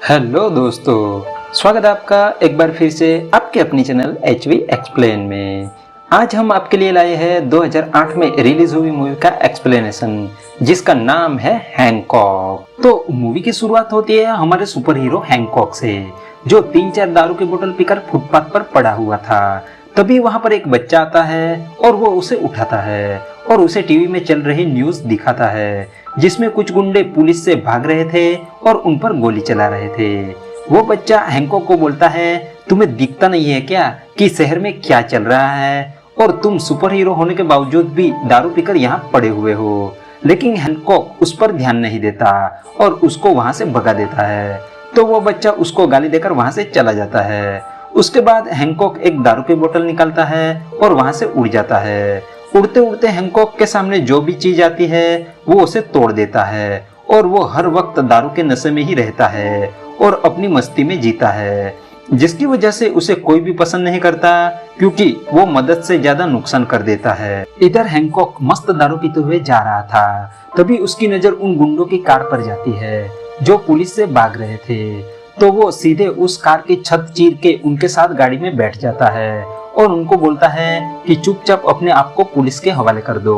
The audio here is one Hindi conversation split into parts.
हेलो दोस्तों, स्वागत है आपका एक बार फिर से आपके अपनी चैनल HV एक्सप्लेन में। आज हम आपके लिए लाए हैं 2008 में रिलीज हुई मूवी का एक्सप्लेनेशन, जिसका नाम है हैंकॉक। तो मूवी की शुरुआत होती है हमारे सुपर हीरो हैंकॉक से, जो 3-4 दारू की बोतल पीकर फुटपाथ पर पड़ा हुआ था। तभी वहां पर एक बच्चा आता है और वो उसे उठाता है और उसे टीवी में चल रही न्यूज दिखाता है, जिसमें कुछ गुंडे पुलिस से भाग रहे थे और उन पर गोली चला रहे थे। वो बच्चा हैंकॉक को बोलता है, तुम्हें दिखता नहीं है क्या कि शहर में क्या चल रहा है, और तुम सुपर हीरो होने के बावजूद भी दारू पीकर यहाँ पड़े हुए हो। लेकिन हैंकॉक उस पर ध्यान नहीं देता और उसको वहां से भगा देता है। तो वो बच्चा उसको गाली देकर वहां से चला जाता है। उसके बाद हैंकॉक एक दारू की बोतल निकालता है और वहां से उड़ जाता है। उड़ते उड़ते हैंकॉक के सामने जो भी चीज आती है वो उसे तोड़ देता है, और वो हर वक्त दारू के नशे में ही रहता है और अपनी मस्ती में जीता है, जिसकी वजह से उसे कोई भी पसंद नहीं करता, क्योंकि वो मदद से ज्यादा नुकसान कर देता है। इधर हैंकॉक मस्त दारू पीते हुए जा रहा था। तभी उसकी नजर उन गुंडों की कार पर जाती है जो पुलिस से भाग रहे थे। तो वो सीधे उस कार की छत चीर के उनके साथ गाड़ी में बैठ जाता है और उनको बोलता है कि चुपचाप अपने आप को पुलिस के हवाले कर दो,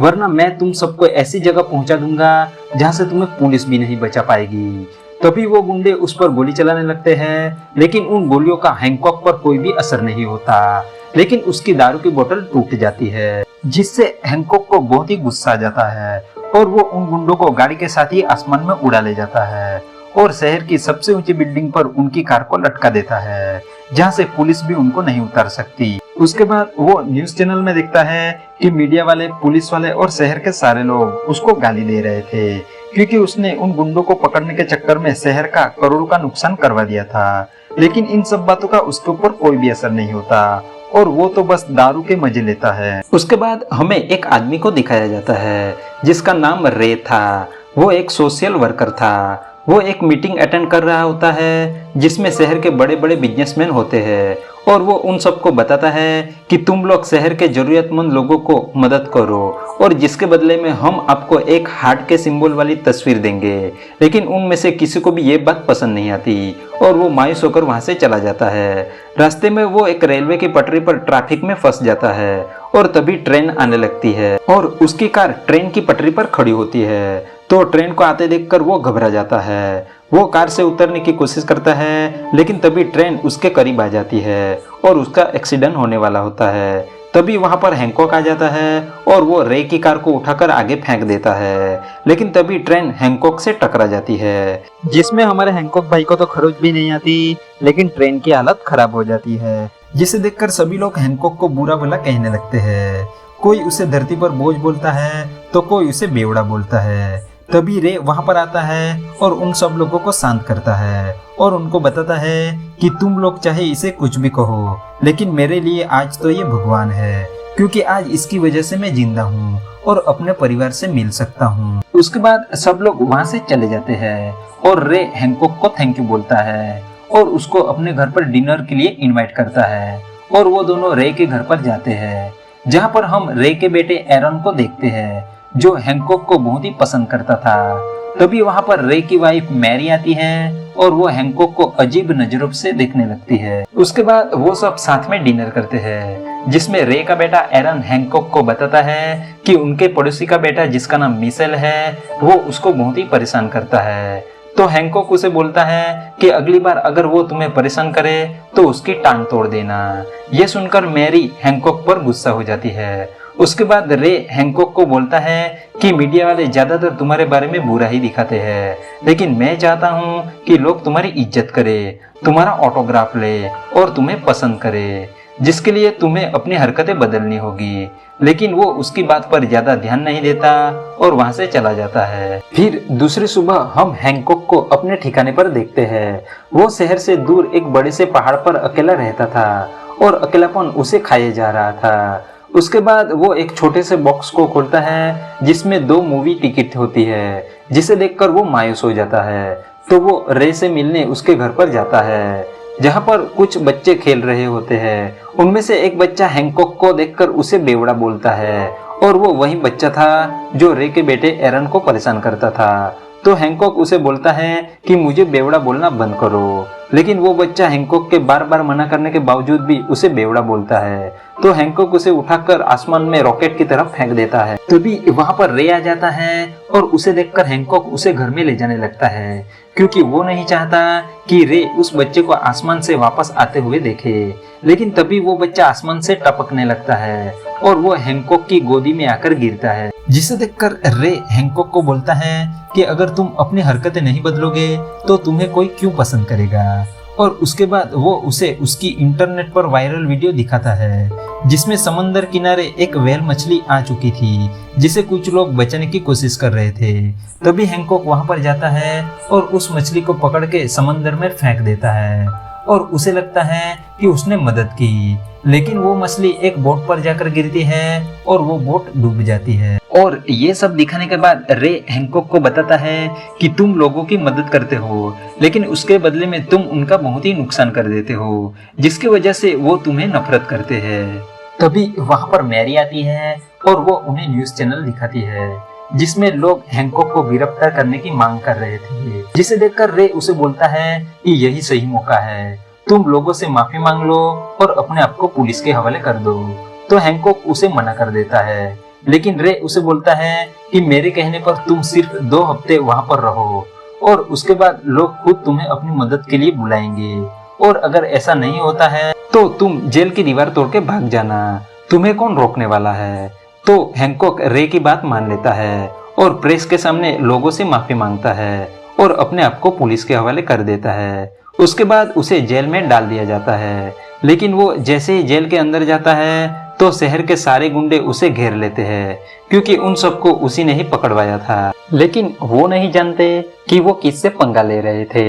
वरना मैं तुम सबको ऐसी जगह पहुंचा दूंगा जहां से तुम्हें पुलिस भी नहीं बचा पाएगी। तभी वो गुंडे उस पर गोली चलाने लगते हैं, लेकिन उन गोलियों का हैंकॉक पर कोई भी असर नहीं होता। लेकिन उसकी दारू की बोतल टूट जाती है, जिससे हैंकॉक को बहुत ही गुस्सा आ जाता है और वो उन गुंडों को गाड़ी के साथ ही आसमान में उड़ा ले जाता है और शहर की सबसे ऊंची बिल्डिंग पर उनकी कार को लटका देता है, जहां से पुलिस भी उनको नहीं उतार सकती। उसके बाद वो न्यूज चैनल में देखता है कि मीडिया वाले, पुलिस वाले और शहर के सारे लोग उसको गाली दे रहे थे, क्योंकि उसने उन गुंडों को पकड़ने के चक्कर में शहर का करोड़ों का नुकसान करवा दिया था। लेकिन इन सब बातों का उसके ऊपर कोई भी असर नहीं होता और वो तो बस दारू के मजे लेता है। उसके बाद हमें एक आदमी को दिखाया जाता है जिसका नाम रे था। वो एक सोशल वर्कर था। वो एक मीटिंग अटेंड कर रहा होता है जिसमें शहर के बड़े बड़े बिजनेसमैन होते हैं, और वो उन सबको बताता है कि तुम लोग शहर के जरूरतमंद लोगों को मदद करो, और जिसके बदले में हम आपको एक हार्ट के सिंबल वाली तस्वीर देंगे। लेकिन उनमें से किसी को भी ये बात पसंद नहीं आती और वो मायूस होकर वहां से चला जाता है। रास्ते में वो एक रेलवे की पटरी पर ट्रैफिक में फंस जाता है और तभी ट्रेन आने लगती है और उसकी कार ट्रेन की पटरी पर खड़ी होती है। तो ट्रेन को आते देखकर वो घबरा जाता है। वो कार से उतरने की कोशिश करता है, लेकिन तभी ट्रेन उसके करीब आ जाती है और उसका एक्सीडेंट होने वाला होता है। तभी वहां पर हैंकॉक आ जाता है और वो रे की कार को उठाकर आगे फेंक देता है, लेकिन तभी ट्रेन हैंकॉक से टकरा जाती है, जिसमें हमारे हैंकॉक भाई को तो खरोच भी नहीं आती, लेकिन ट्रेन की हालत खराब हो जाती है, जिसे देखकर सभी लोग हैंकॉक को बुरा भला कहने लगते हैं। कोई उसे धरती पर बोझ बोलता है तो कोई उसे बेवड़ा बोलता है। तभी रे वहां पर आता है और उन सब लोगों को शांत करता है और उनको बताता है कि तुम लोग चाहे इसे कुछ भी कहो, लेकिन मेरे लिए आज तो ये भगवान है, क्योंकि आज इसकी वजह से मैं जिंदा हूँ और अपने परिवार से मिल सकता हूँ। उसके बाद सब लोग वहां से चले जाते हैं और रे हैंकॉक को थैंक यू बोलता है और उसको अपने घर पर डिनर के लिए इन्वाइट करता है, और वो दोनों रे के घर पर जाते हैं, जहाँ पर हम रे के बेटे एरन को देखते हैं, जो हैंकॉक को बहुत ही पसंद करता था। तभी वहां पर रे की वाइफ मैरी आती है और वो हैंकॉक को अजीब नजरों से देखने लगती है। उसके बाद वो सब साथ में डिनर करते हैं, जिसमें रे का बेटा एरन हैंकॉक को बताता है कि उनके पड़ोसी का बेटा, जिसका नाम मिशेल है, वो उसको बहुत ही परेशान करता है। तो हैंकॉक उसे बोलता है कि अगली बार अगर वो तुम्हें परेशान करे तो उसकी टांग तोड़ देना। ये सुनकर मैरी हैंकॉक पर गुस्सा हो जाती है। उसके बाद रे हैंकॉक को बोलता है कि मीडिया वाले ज्यादातर तुम्हारे बारे में बुरा ही दिखाते हैं, लेकिन मैं चाहता हूँ कि लोग तुम्हारी इज्जत करें, तुम्हारा ऑटोग्राफ ले और तुम्हें पसंद करे, जिसके लिए तुम्हें अपनी हरकतें बदलनी होगी। लेकिन वो उसकी बात पर ज्यादा ध्यान नहीं देता और वहां से चला जाता है। फिर दूसरी सुबह हम हैंकॉक को अपने ठिकाने पर देखते हैं। वो शहर से दूर एक बड़े से पहाड़ पर अकेला रहता था और अकेलापन उसे खाए जा रहा था। उसके बाद वो एक छोटे से बॉक्स को खोलता है जिसमें 2 मूवी टिकट होती है, जिसे देखकर वो मायूस हो जाता है। तो वो रे से मिलने उसके घर पर जाता है, जहाँ पर कुछ बच्चे खेल रहे होते हैं। उनमें से एक बच्चा हैंकॉक को देखकर उसे बेवड़ा बोलता है और वो वही बच्चा था जो रे के बेटे एरन को परेशान करता था। तो हैंकॉक उसे बोलता है कि मुझे बेवड़ा बोलना बंद करो, लेकिन वो बच्चा हैंकॉक के बार बार मना करने के बावजूद भी उसे बेवड़ा बोलता है। तो हैंकॉक उसे उठाकर आसमान में रॉकेट की तरफ फेंक देता है। तभी वहाँ पर रे आ जाता है और उसे देखकर हैंकॉक उसे घर में ले जाने लगता है, क्योंकि वो नहीं चाहता कि रे उस बच्चे को आसमान से वापस आते हुए देखे। लेकिन तभी वो बच्चा आसमान से टपकने लगता है और वो हैंकॉक की गोदी में आकर गिरता है, जिसे देखकर रे हैंकॉक को बोलता है कि अगर तुम अपनी हरकतें नहीं बदलोगे तो तुम्हें कोई क्यों पसंद करेगा। और उसके बाद वो उसे उसकी इंटरनेट पर वायरल वीडियो दिखाता है, जिसमें समंदर किनारे एक व्हेल मछली आ चुकी थी, जिसे कुछ लोग बचाने की कोशिश कर रहे थे। तभी हैंकॉक वहां पर जाता है और उस मछली को पकड़ के समंदर में फेंक देता है और उसे लगता है कि उसने मदद की, लेकिन वो मछली एक बोट पर जाकर गिरती है और वो बोट डूब जाती है। और ये सब दिखाने के बाद रे हैंकॉक को बताता है कि तुम लोगों की मदद करते हो, लेकिन उसके बदले में तुम उनका बहुत ही नुकसान कर देते हो, जिसकी वजह से वो तुम्हें नफरत करते हैं। तभी वहां पर मैरी आती है और वो उन्हें न्यूज चैनल दिखाती है, जिसमें लोग हैंकॉक को गिरफ्तार करने की मांग कर रहे थे, जिसे देखकर रे उसे बोलता है कि यही सही मौका है, तुम लोगों से माफी मांग लो और अपने आप को पुलिस के हवाले कर दो। तो हैंकॉक उसे मना कर देता है, लेकिन रे उसे बोलता है कि मेरे कहने पर तुम सिर्फ 2 हफ्ते वहां पर रहो और उसके बाद लोग खुद तुम्हें अपनी मदद के लिए बुलाएंगे, और अगर ऐसा नहीं होता है तो तुम जेल की दीवार तोड़ के भाग जाना, तुम्हें कौन रोकने वाला है। तो हैंकॉक रे की बात मान लेता है और प्रेस के सामने लोगों से माफी मांगता है और अपने आप को पुलिस के हवाले कर देता है। उसके बाद उसे जेल में डाल दिया जाता है, लेकिन वो जैसे ही जेल के अंदर जाता है तो शहर के सारे गुंडे उसे घेर लेते हैं, क्योंकि उन सबको उसी ने ही पकड़वाया था। लेकिन वो नहीं जानते कि वो किससे पंगा ले रहे थे।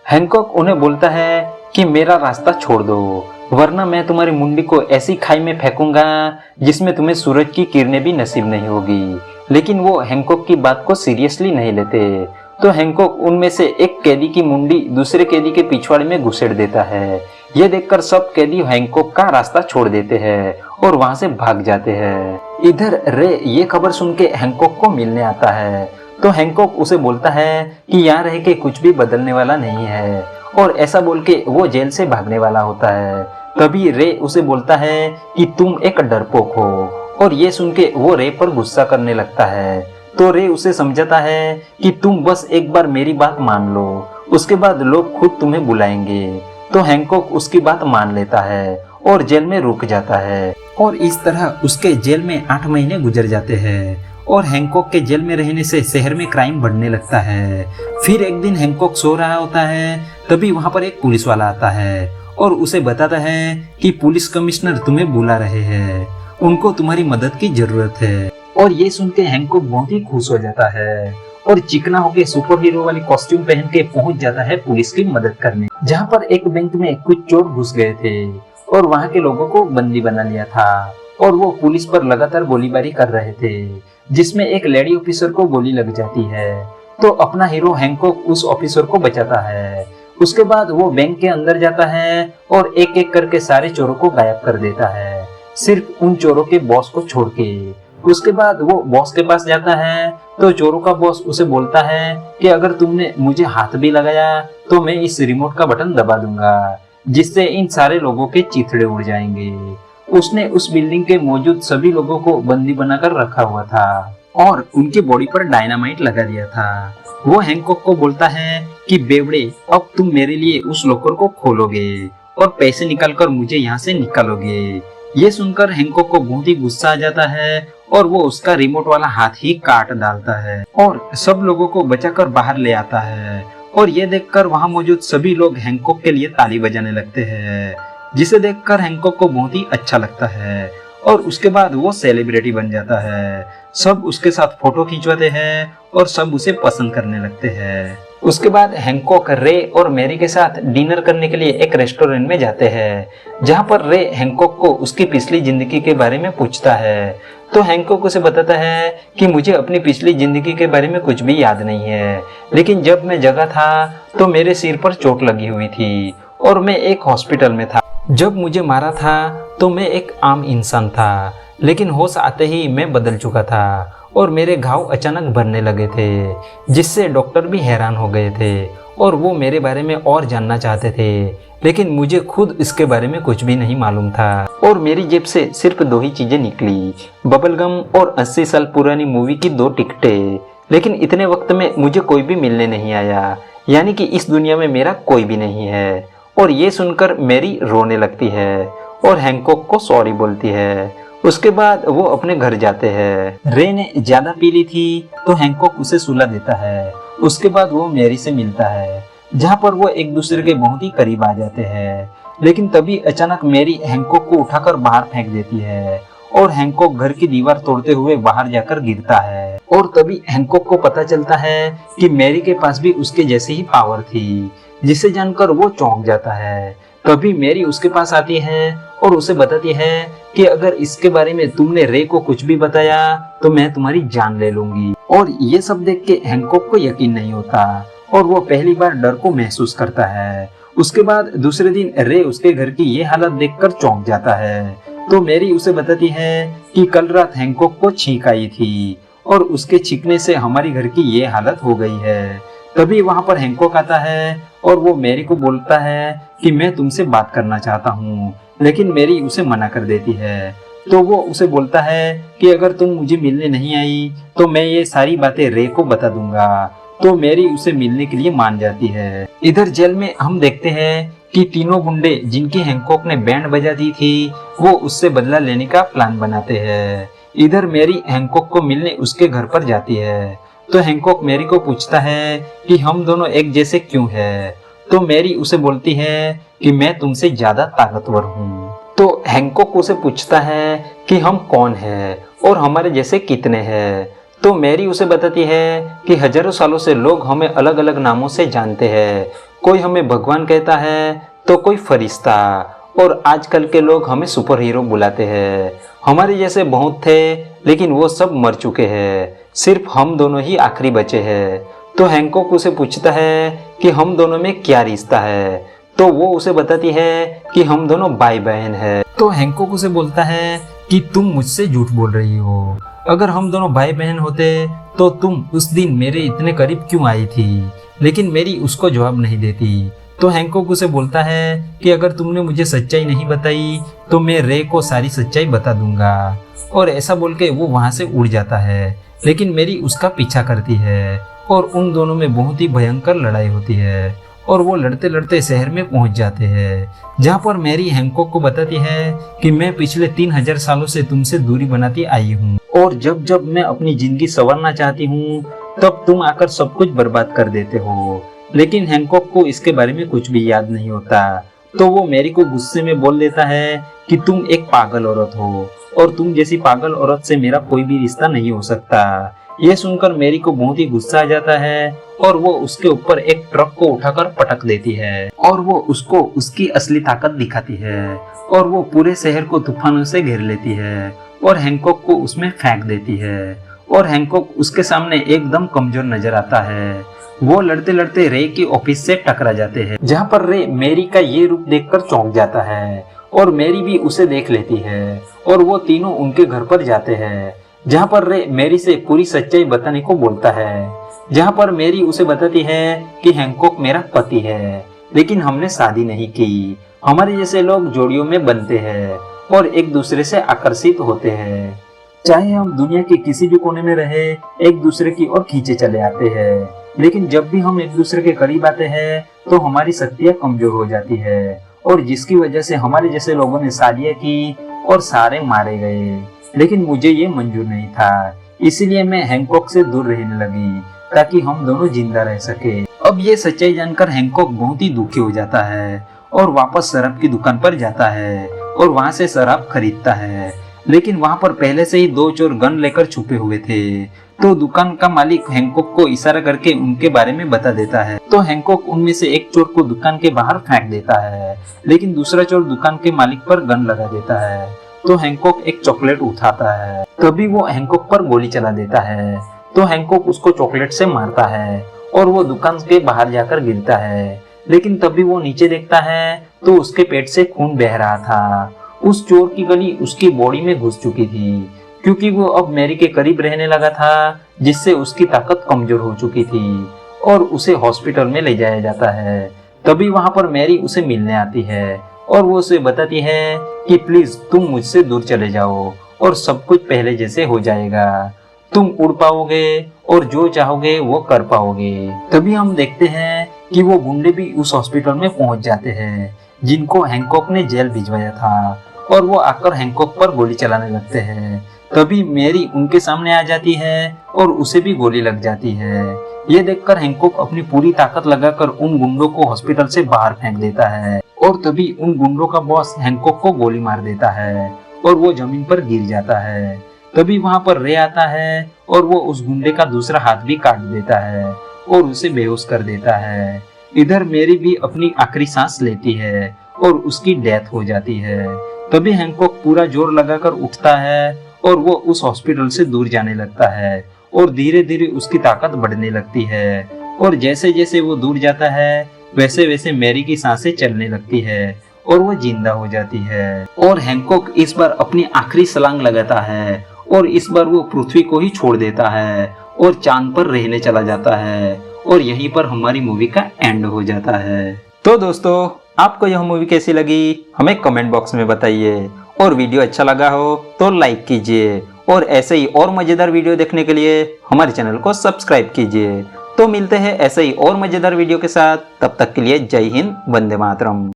हैंकॉक उन्हें बोलता है कि मेरा रास्ता छोड़ दो, वरना मैं तुम्हारी मुंडी को ऐसी खाई में फेंकूंगा जिसमें तुम्हें सूरज की किरणें भी नसीब नहीं होगी। लेकिन वो हैंकॉक की बात को सीरियसली नहीं लेते। तो हैंकॉक उनमें से एक कैदी की मुंडी दूसरे कैदी के पिछवाड़े में घुसेड़ देता है। यह देखकर सब कैदी हैंकॉक का रास्ता छोड़ देते हैं और वहां से भाग जाते हैं। इधर रे ये खबर सुन के हैंकॉक को मिलने आता है, तो हैंकॉक उसे बोलता है कि यहाँ रह के कुछ भी बदलने वाला नहीं है, और ऐसा बोल के वो जेल से भागने वाला होता है। तभी रे उसे बोलता है कि तुम एक डरपोक हो, और ये सुन के वो रे पर गुस्सा करने लगता है। तो रे उसे समझाता है कि तुम बस एक बार मेरी बात मान लो, उसके बाद लोग खुद तुम्हें बुलाएंगे। तो हैंकॉक उसकी बात मान लेता है और जेल में रुक जाता है, और इस तरह उसके जेल में 8 महीने गुजर जाते हैं। और हैंकॉक के जेल में रहने से शहर में क्राइम बढ़ने लगता है। फिर एक दिन हैंकॉक सो रहा होता है, तभी वहां पर एक पुलिस वाला आता है और उसे बताता है कि पुलिस कमिश्नर तुम्हें बुला रहे हैं, उनको तुम्हारी मदद की जरूरत है। और ये सुन के हैंकॉक बहुत ही खुश हो जाता है और चिकना होके सुपर हीरो वाली कॉस्ट्यूम पहन के पहुंच जाता है पुलिस की मदद करने, जहाँ पर एक बैंक में कुछ चोर घुस गए थे और वहाँ के लोगों को बंदी बना लिया था, और वो पुलिस पर लगातार गोलीबारी कर रहे थे, जिसमें एक लेडी ऑफिसर को गोली लग जाती है। तो अपना हीरो हैंकॉक उस ऑफिसर को बचाता है। उसके बाद वो बैंक के अंदर जाता है और एक एक करके सारे चोरों को गायब कर देता है, सिर्फ उन चोरों के बॉस को छोड़ के। उसके बाद वो बॉस के पास जाता है, तो चोरों का बॉस उसे बोलता है कि अगर तुमने मुझे हाथ भी लगाया तो मैं इस रिमोट का बटन दबा दूंगा, जिससे इन सारे लोगों के चीथड़े उड़ जाएंगे। उसने उस बिल्डिंग के मौजूद सभी लोगों को बंदी बनाकर रखा हुआ था और उनकी बॉडी पर डायनामाइट लगा दिया था। वो हैंकॉक को बोलता है कि बेवड़े, अब तुम मेरे लिए उस लॉकर को खोलोगे और पैसे निकालकर मुझे यहाँ से निकालोगे। ये सुनकर हैंकॉक को बहुत ही गुस्सा आ जाता है और वो उसका रिमोट वाला हाथ ही काट डालता है और सब लोगों को बचाकर बाहर ले आता है। और ये देखकर वहां मौजूद सभी लोग हैंकॉक के लिए ताली बजाने लगते हैं, जिसे देखकर हैंकॉक को बहुत ही अच्छा लगता है और उसके बाद वो सेलिब्रिटी बन जाता है। सब उसके साथ फोटो खिंचवाते हैं और सब उसे पसंद करने लगते हैं। उसके बाद हैंकॉक रे और मैरी के साथ डिनर करने के लिए एक रेस्टोरेंट में जाते हैं, जहां पर रे हैंकॉक को उसकी पिछली जिंदगी के बारे में पूछता है। तो हैंकॉक उसे बताता है कि मुझे अपनी पिछली जिंदगी के बारे में कुछ भी याद नहीं है, लेकिन जब मैं जगा था तो मेरे सिर पर चोट लगी हुई थी और मैं एक हॉस्पिटल में था। जब मुझे मारा था तो मैं एक आम इंसान था, लेकिन होश आते ही मैं बदल चुका था और मेरे घाव अचानक भरने लगे थे, जिससे डॉक्टर भी हैरान हो गए थे और वो मेरे बारे में और जानना चाहते थे, लेकिन मुझे खुद इसके बारे में कुछ भी नहीं मालूम था। और मेरी जेब से सिर्फ 2 ही चीजें निकली, बबल गम और 80 साल पुरानी मूवी की 2 टिकटें। लेकिन इतने वक्त में मुझे कोई भी मिलने नहीं आया, यानी कि इस दुनिया में मेरा कोई भी नहीं है। और ये सुनकर मैरी रोने लगती है और हैंकॉक को सॉरी बोलती है। उसके बाद वो अपने घर जाते हैं। रे ने ज्यादा पी ली थी तो हैंकॉक उसे सुला देता है। उसके बाद वो मैरी से मिलता है, जहाँ पर वो एक दूसरे के बहुत ही करीब आ जाते हैं। लेकिन तभी अचानक मैरी हैंकॉक को उठाकर बाहर फेंक देती है और हैंकॉक घर की दीवार तोड़ते हुए बाहर जाकर गिरता है। और तभी हैंकॉक को पता चलता है कि मैरी के पास भी उसके जैसी ही पावर थी, जिसे जानकर वो चौंक जाता है। तभी मैरी उसके पास आती है और उसे बताती है कि अगर इसके बारे में तुमने रे को कुछ भी बताया तो मैं तुम्हारी जान ले लूंगी। और ये सब देख के हैंकॉक को यकीन नहीं होता और वो पहली बार डर को महसूस करता है। उसके बाद दूसरे दिन रे उसके घर की ये हालत देखकर चौंक जाता है। तो मैरी उसे बताती है कि कल रात हैंकॉक को छींक आई थी और उसके छींकने से हमारी घर की ये हालत हो गई है। तभी वहां पर हैंकॉक आता है और वो मैरी को बोलता है कि मैं तुमसे बात करना चाहता हूँ, लेकिन मैरी उसे मना कर देती है। तो वो उसे बोलता है कि अगर तुम मुझे मिलने नहीं आई तो मैं ये सारी बातें रे को बता दूंगा। तो मैरी उसे मिलने के लिए मान जाती है। इधर जेल में हम देखते हैं कि तीनों गुंडे जिनकी हैंकॉक ने बैंड बजा दी थी, वो उससे बदला लेने का प्लान बनाते हैं। इधर मैरी हैंकॉक को मिलने उसके घर पर जाती है। तो हैंकॉक मैरी को पूछता है कि हम दोनों एक जैसे क्यों हैं। तो मैरी उसे बोलती है कि मैं तुमसे ज्यादा ताकतवर हूँ। तो हैंकॉक उसे पूछता है कि हम कौन हैं और हमारे जैसे कितने हैं। तो मैरी उसे बताती है कि हजारों सालों से लोग हमें अलग अलग नामों से जानते हैं। कोई हमें भगवान कहता है तो कोई फरिश्ता, और आजकल के लोग हमें सुपर हीरो बुलाते हैं। हमारे जैसे बहुत थे लेकिन वो सब मर चुके हैं, सिर्फ हम दोनों ही आखिरी बचे हैं। तो हैंकॉक उसे पूछता है कि हम दोनों में क्या रिश्ता है। तो वो उसे बताती है कि हम दोनों भाई बहन हैं। तो हैंकॉक उसे बोलता है कि तुम मुझसे झूठ बोल रही हो। अगर हम दोनों भाई बहन होते तो तुम उस दिन मेरे इतने करीब क्यों आई थी। लेकिन मैरी उसको जवाब नहीं देती। तो हैंकॉक उसे बोलता है कि अगर तुमने मुझे सच्चाई नहीं बताई तो मैं रे को सारी सच्चाई बता दूंगा। और ऐसा बोल के वो वहां से उड़ जाता है। लेकिन मैरी उसका पीछा करती है और उन दोनों में बहुत ही भयंकर लड़ाई होती है और वो लड़ते लड़ते शहर में पहुंच जाते हैं, जहाँ पर मैरी हैंकॉक को बताती है कि मैं पिछले 3000 सालों से तुमसे दूरी बनाती आई हूँ और जब जब मैं अपनी जिंदगी संवारना चाहती हूँ तब तुम आकर सब कुछ बर्बाद कर देते हो। लेकिन हैंकॉक को इसके बारे में कुछ भी याद नहीं होता। तो वो मैरी को गुस्से में बोल देता है कि तुम एक पागल औरत हो और तुम जैसी पागल औरत से मेरा कोई भी रिश्ता नहीं हो सकता। यह सुनकर मैरी को बहुत ही गुस्सा आ जाता है और वो उसके ऊपर एक ट्रक को उठाकर पटक देती है और वो उसको उसकी असली ताकत दिखाती है और वो पूरे शहर को तूफानों से घेर लेती है और हैंकॉक को उसमें फेंक देती है। और हैंकॉक उसके सामने एकदम कमजोर नजर आता है। वो लड़ते लड़ते रे की ऑफिस से टकरा जाते हैं, जहाँ पर रे मैरी का ये रूप देखकर चौंक जाता है और मैरी भी उसे देख लेती है और वो तीनों उनके घर पर जाते हैं, जहाँ पर रे मैरी से पूरी सच्चाई बताने को बोलता है। जहाँ पर मैरी उसे बताती है कि हैंकॉक मेरा पति है, लेकिन हमने शादी नहीं की। हमारे जैसे लोग जोड़ियों में बनते हैं और एक दूसरे से आकर्षित होते हैं। चाहे हम दुनिया के किसी भी कोने में रहे, एक दूसरे की ओर खींचे चले आते हैं, लेकिन जब भी हम एक दूसरे के करीब आते हैं तो हमारी शक्तियाँ कमजोर हो जाती है और जिसकी वजह से हमारे जैसे लोगों ने शादियाँ की और सारे मारे गए। लेकिन मुझे ये मंजूर नहीं था, इसीलिए मैं हैंकॉक से दूर रहने लगी ताकि हम दोनों जिंदा रह सके। अब ये सच्चाई जानकर हैंकॉक बहुत ही दुखी हो जाता है और वापस शराब की दुकान पर जाता है और वहां से शराब खरीदता है। लेकिन वहां पर पहले से ही 2 चोर गन लेकर छुपे हुए थे। तो दुकान का मालिक हैंकॉक को इशारा करके उनके बारे में बता देता है। तो हैंकॉक उनमें से एक चोर को दुकान के बाहर फेंक देता है, लेकिन दूसरा चोर दुकान के मालिक पर गन लगा देता है। तो हैंकॉक एक चॉकलेट उठाता है, तभी वो हैंकॉक पर गोली चला देता है। तो हैंकॉक उसको चॉकलेट से मारता है और वो दुकान के बाहर जाकर गिरता है। लेकिन तभी वो नीचे देखता है तो उसके पेट से खून बह रहा था। उस चोर की गली उसकी बॉडी में घुस चुकी थी। क्योंकि वो अब मैरी के करीब रहने लगा था, जिससे उसकी ताकत कमजोर हो चुकी थी और उसे हॉस्पिटल में ले जाया जाता है। तभी वहां पर मैरी उसे मिलने आती है और वो उसे बताती है कि प्लीज तुम मुझसे दूर चले जाओ और सब कुछ पहले जैसे हो जाएगा, तुम उड़ पाओगे और जो चाहोगे वो कर पाओगे। तभी हम देखते हैं कि वो गुंडे भी उस हॉस्पिटल में पहुंच जाते हैं जिनको हैंकॉक ने जेल भिजवाया था और वो आकर हैंकॉक पर गोली चलाने लगते हैं। तभी मैरी उनके सामने आ जाती है और उसे भी गोली लग जाती है। ये देखकर हैंकॉक अपनी पूरी ताकत लगाकर उन गुंडों को हॉस्पिटल से बाहर फेंक देता है और तभी उन गुंडों का बॉस हैंकॉक को गोली मार देता है और वो जमीन पर गिर जाता है। तभी वहां पर रे आता है और वो उस गुंडे का दूसरा हाथ भी काट देता है और उसे बेहोश कर देता है। इधर मैरी भी अपनी आखिरी सांस लेती है और उसकी डेथ हो जाती है। तभी हैंकॉक पूरा जोर लगाकर उठता है और वो उस हॉस्पिटल से दूर जाने लगता है और धीरे धीरे उसकी ताकत बढ़ने लगती है और जैसे जैसे वो दूर जाता है वैसे वैसे मैरी की सांसें चलने लगती है और वो जिंदा हो जाती है। और हैंकॉक इस बार अपनी आखिरी छलांग लगाता है और इस बार वो पृथ्वी को ही छोड़ देता है और चांद पर रहने चला जाता है और यहीं पर हमारी मूवी का एंड हो जाता है। तो दोस्तों, आपको यह मूवी कैसी लगी हमें कमेंट बॉक्स में बताइए और वीडियो अच्छा लगा हो तो लाइक कीजिए और ऐसे ही और मजेदार वीडियो देखने के लिए हमारे चैनल को सब्सक्राइब कीजिए। तो मिलते हैं ऐसे ही और मजेदार वीडियो के साथ, तब तक के लिए जय हिंद, वंदे मातरम।